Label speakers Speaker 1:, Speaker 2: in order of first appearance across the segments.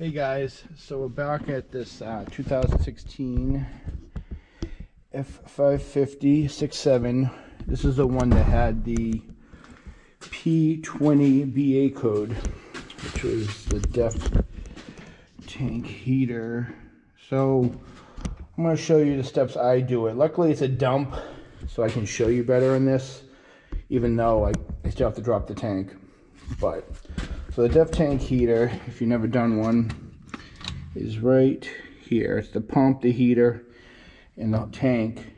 Speaker 1: Hey guys, so we're back at this 2016 F-550 6.7. This is the one that had the P20BA code, which was the depth tank heater. So I'm going to show you the steps I do it. Luckily it's a dump, so I can show you better in this, even though I still have to drop the tank. But so the depth tank heater, if you've never done one, is right here. It's the pump, the heater, and the tank.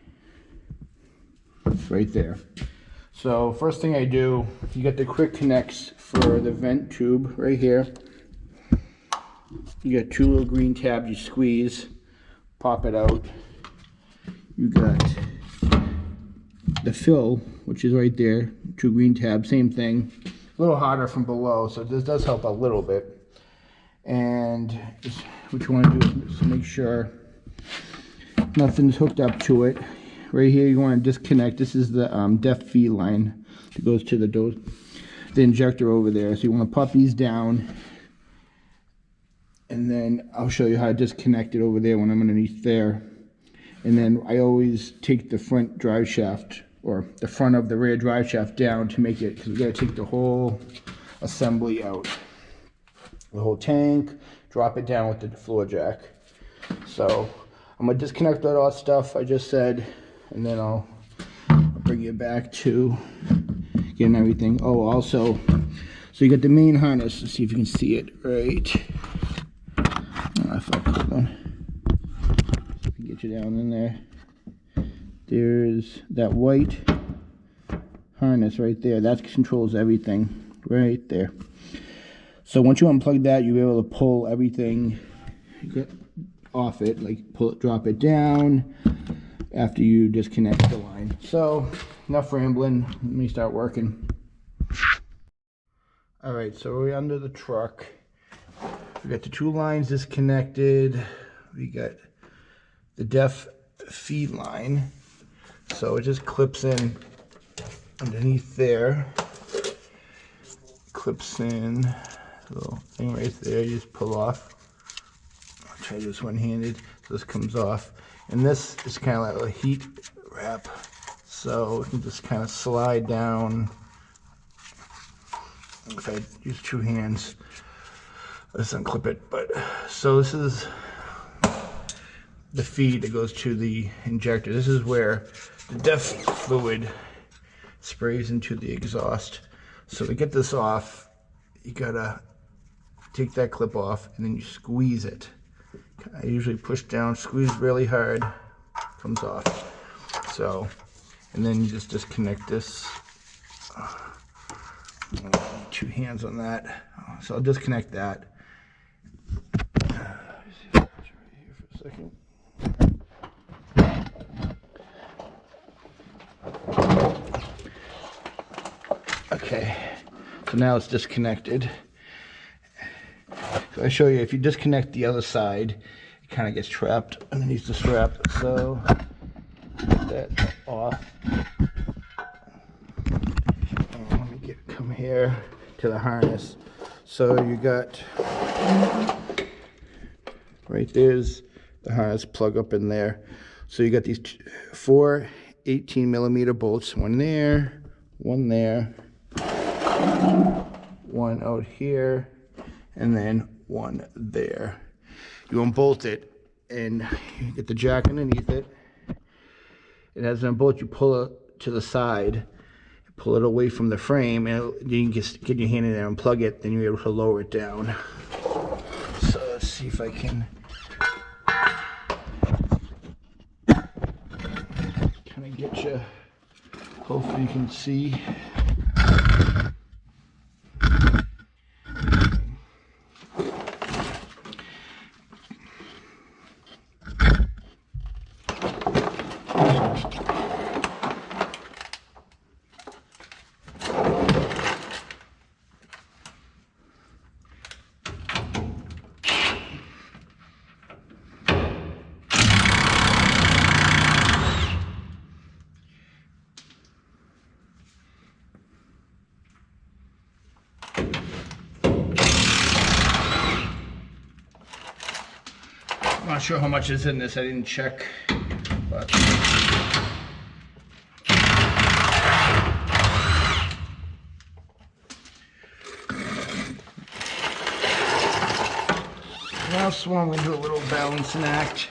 Speaker 1: It's right there. So first thing I do, you get the quick connects for the vent tube right here. You got two little green tabs you squeeze, pop it out. You got the fill, which is right there, two green tabs, same thing. A little harder from below, so this does help a little bit. And what you want to do is make sure nothing's hooked up to it. Right here you want to disconnect. This is the depth feed line that goes to the injector over there. So you want to pop these down, and then I'll show you how to disconnect it over there when I'm underneath there. And then I always take the front drive shaft, or the front of the rear drive shaft down to make it, because we got to take the whole assembly out. The whole tank, drop it down with the floor jack. So I'm going to disconnect all that stuff I just said, and then I'll bring you back to getting everything. Oh, also, so you got the main harness. Let's see if you can see it right. Oh, I felt this one. So I can get you down in there. There's that white harness right there. That controls everything right there. So once you unplug that, you'll be able to pull everything off it, like pull it, drop it down after you disconnect the line. So enough rambling. Let me start working. All right, so we're under the truck. We got the two lines disconnected. We got the def feed line. So it just clips in underneath there. Clips in, little thing right there, you just pull off. I'll try this one-handed. So this comes off. And this is kind of like a heat wrap. So it can just kind of slide down. If I use two hands, let's unclip it. But so this is the feed that goes to the injector. This is where the def fluid sprays into the exhaust. So to get this off, you gotta take that clip off and then you squeeze it. I usually push down, squeeze really hard, comes off. So, and then you just disconnect this. Two hands on that. So I'll disconnect that. Right here for a second. Okay, so now it's disconnected. So I show you, if you disconnect the other side, it kind of gets trapped underneath the strap. So get that off. And let me come here to the harness. So you got right there's the harness plug up in there. So you got these four 18mm bolts, one there, one there, one out here, and then one there. You unbolt it and you get the jack underneath it. It has an unbolt, you pull it to the side, pull it away from the frame, and you can just get your hand in there and plug it, then you're able to lower it down. So let's see if I can kind of get you, hopefully you can see. Not sure how much is in this, I didn't check, but now so I'm going to do a little balancing act.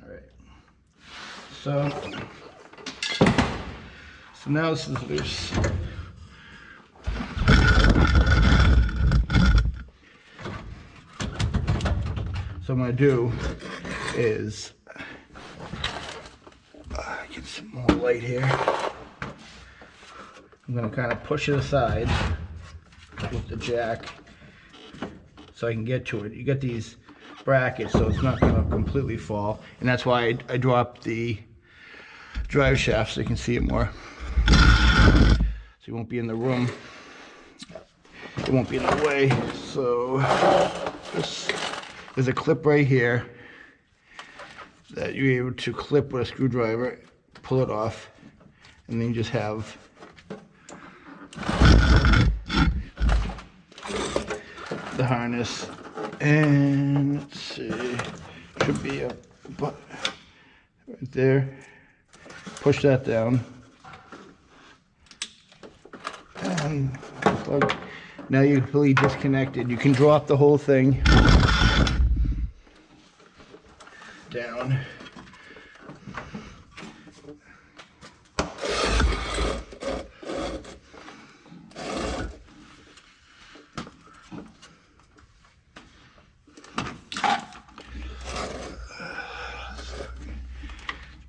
Speaker 1: Alright, so now this is loose. So what I'm going to do is get some more light here. I'm going to kind of push it aside with the jack so I can get to it. You get these brackets so it's not going to completely fall, and that's why I dropped the drive shaft so you can see it more. So you won't be in the room. It won't be in the way. So there's a clip right here that you're able to clip with a screwdriver, pull it off, and then you just have the harness. And let's see, should be a button right there. Push that down, and plug. Now you're completely disconnected. You can drop the whole thing down.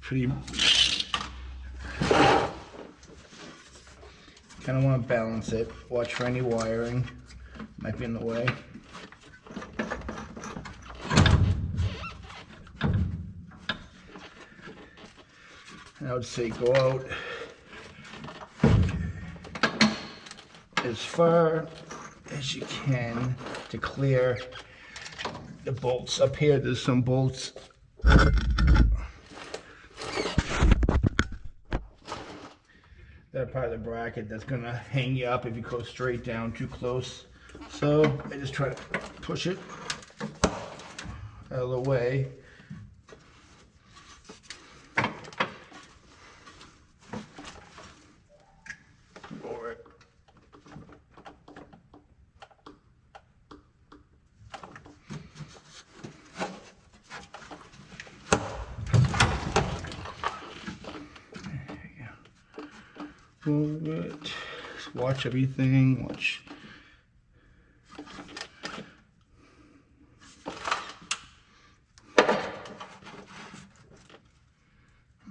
Speaker 1: Pretty. Kind of want to balance it. Watch for any wiring. Might be in the way. I would say go out as far as you can to clear the bolts. Up here there's some bolts that are part of the bracket that's gonna hang you up if you go straight down too close. So I just try to push it out of the way. Over it. Move it. Just watch everything. Watch.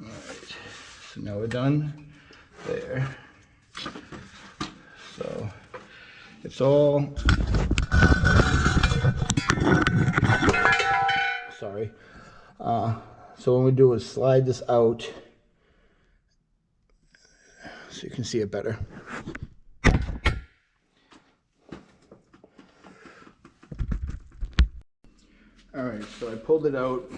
Speaker 1: Alright. So now we're done there. So it's all. Sorry. So what we do is slide this out so you can see it better. Alright, so I pulled it out.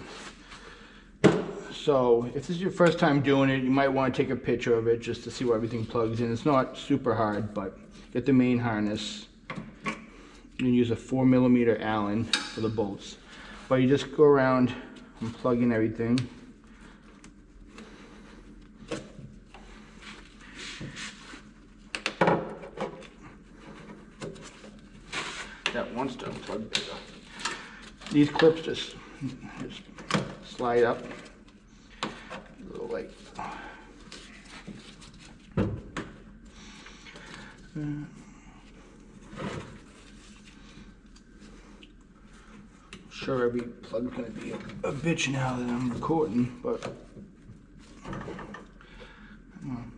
Speaker 1: So if this is your first time doing it, you might want to take a picture of it just to see where everything plugs in. It's not super hard, but get the main harness and use a 4mm Allen for the bolts. But you just go around and plug in everything. That one's done plugged. These clips just slide up a little like. Sure, every plug's gonna be a bitch now that I'm recording, but come on.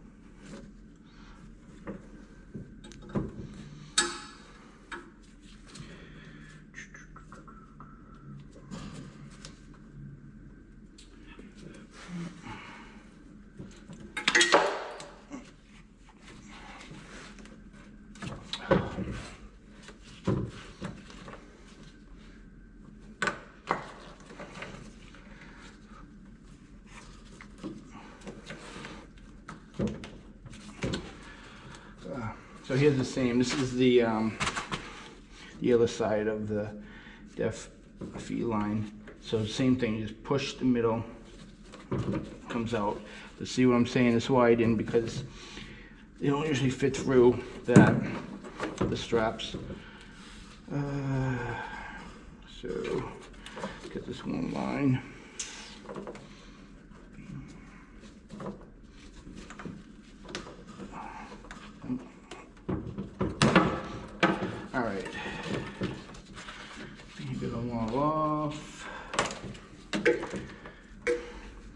Speaker 1: So here's the same. This is the other side of the F-550 line. So same thing, you just push the middle, comes out. To see what I'm saying, it's wide because they don't usually fit through that, the straps. So get this one line. All right, get them all off.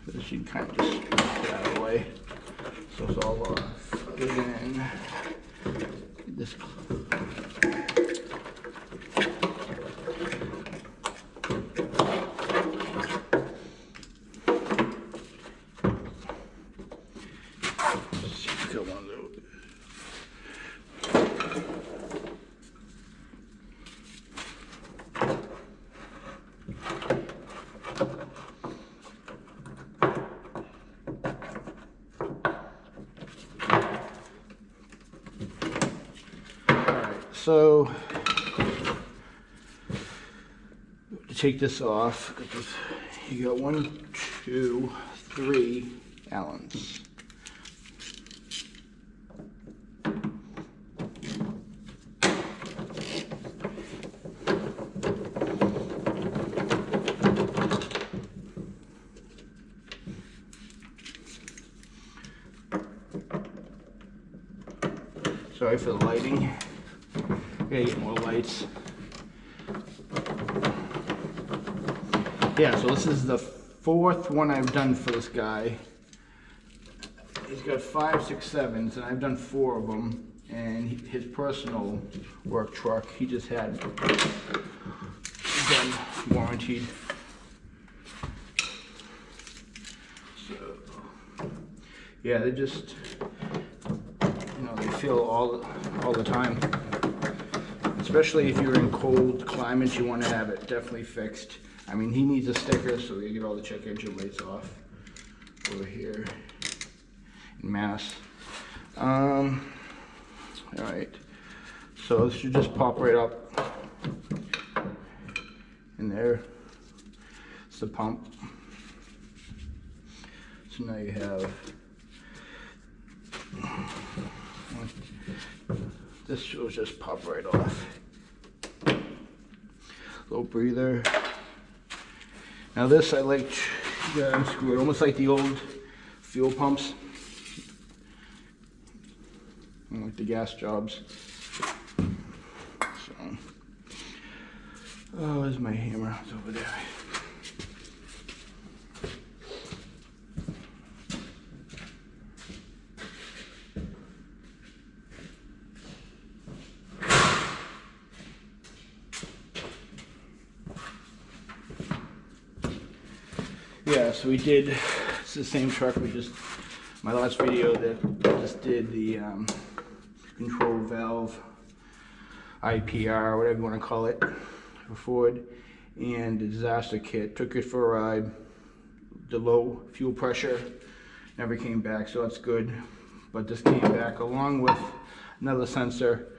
Speaker 1: This you kind of just get out of the way, so it's all off. And then this. So to take this off, you got 1, 2, 3 Allens. Sorry for the lighting. Gotta get more lights. Yeah, so this is the 4th one I've done for this guy. He's got 5, 6, 7s, and I've done 4 of them. And his personal work truck, he just had done warranted. So, yeah, they just, they feel all the time. Especially if you're in cold climates, you want to have it definitely fixed. I mean, he needs a sticker, so we get all the check engine lights off over here in Mass. All right, so this should just pop right up in there. It's the pump. So now you have this will just pop right off. Low breather. Now this I like to unscrew it, almost like the old fuel pumps, like the gas jobs. So, oh, where's my hammer? It's over there. Yeah, so we did, it's the same truck, my last video that I just did the control valve, IPR, whatever you want to call it, for Ford, and the disaster kit. Took it for a ride, the low fuel pressure, never came back, so that's good. But this came back along with another sensor,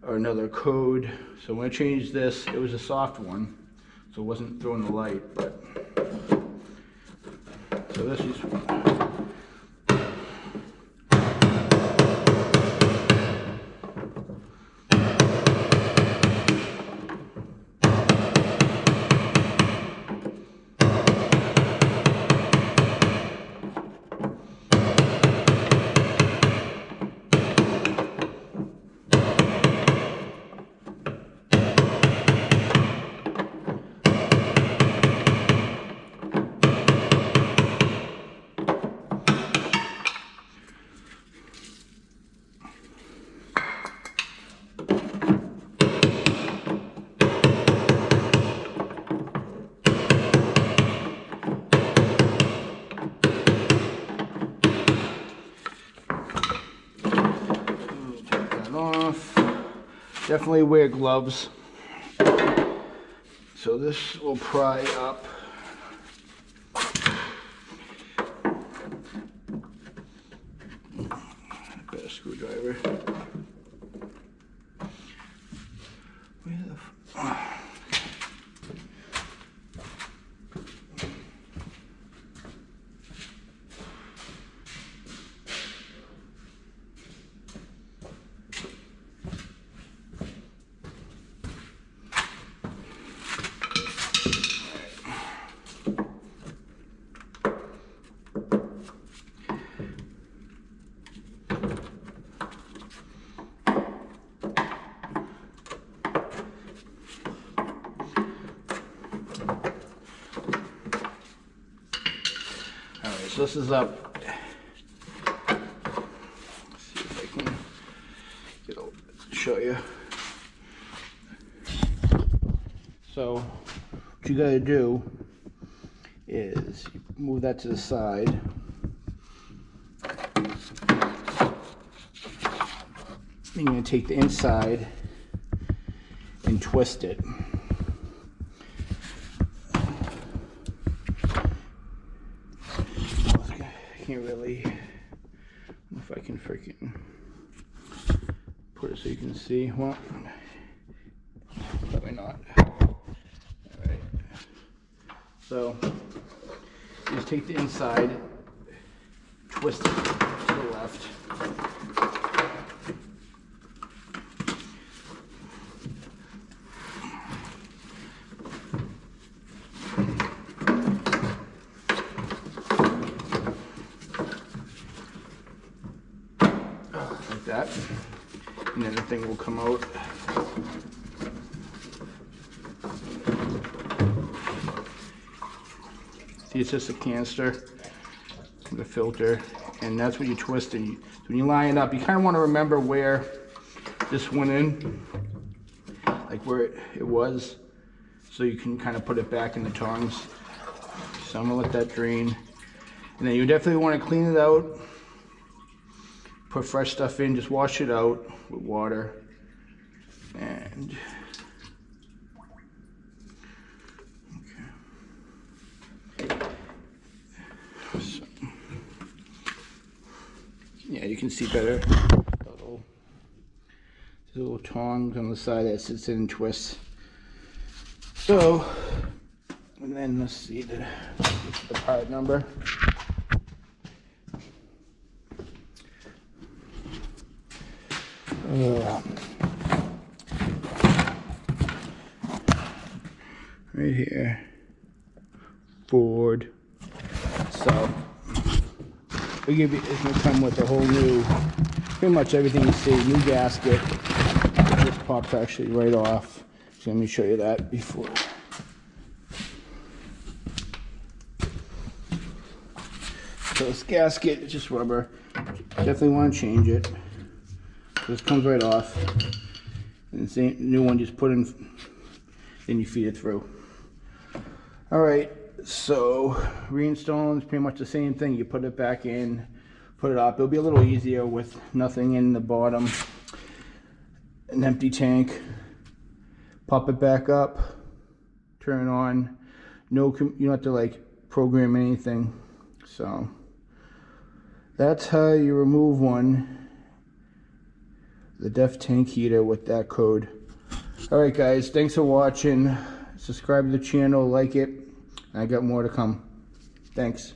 Speaker 1: or another code. So when I changed this, it was a soft one, so it wasn't throwing the light, but so this is off. Definitely wear gloves. So this will pry up. Got a screwdriver. so this is up. Let's see if I can show you. So what you gotta do is you move that to the side. Then you're gonna take the inside and twist it. I can't really, I don't know if I can freaking put it so you can see. Well, probably not. Alright. So, you just take the inside, twist it to the left. Like that. And then the thing will come out. See, it's just a canister with a filter, and that's what you twist it. So when you line it up, you kind of want to remember where this went in, like where it was, so you can kind of put it back in the tongs. So I'm gonna let that drain, and then you definitely want to clean it out. Put fresh stuff in, just wash it out with water. And okay. So, yeah, you can see better. Little tongs on the side that sits in and twists. So, and then let's see the part number. Right here, Ford. So we give you, it's gonna come with a whole new, pretty much everything you see. New gasket. This pops actually right off. So let me show you that before. So this gasket is just rubber. Definitely want to change it. This comes right off, and the new one just put in, then you feed it through. All right, so reinstalling is pretty much the same thing. You put it back in, put it up. It'll be a little easier with nothing in the bottom, an empty tank. Pop it back up, turn it on. No, you don't have to like program anything. So that's how you remove one. The DEF tank heater with that code. Alright guys, thanks for watching. Subscribe to the channel, like it. I got more to come. Thanks.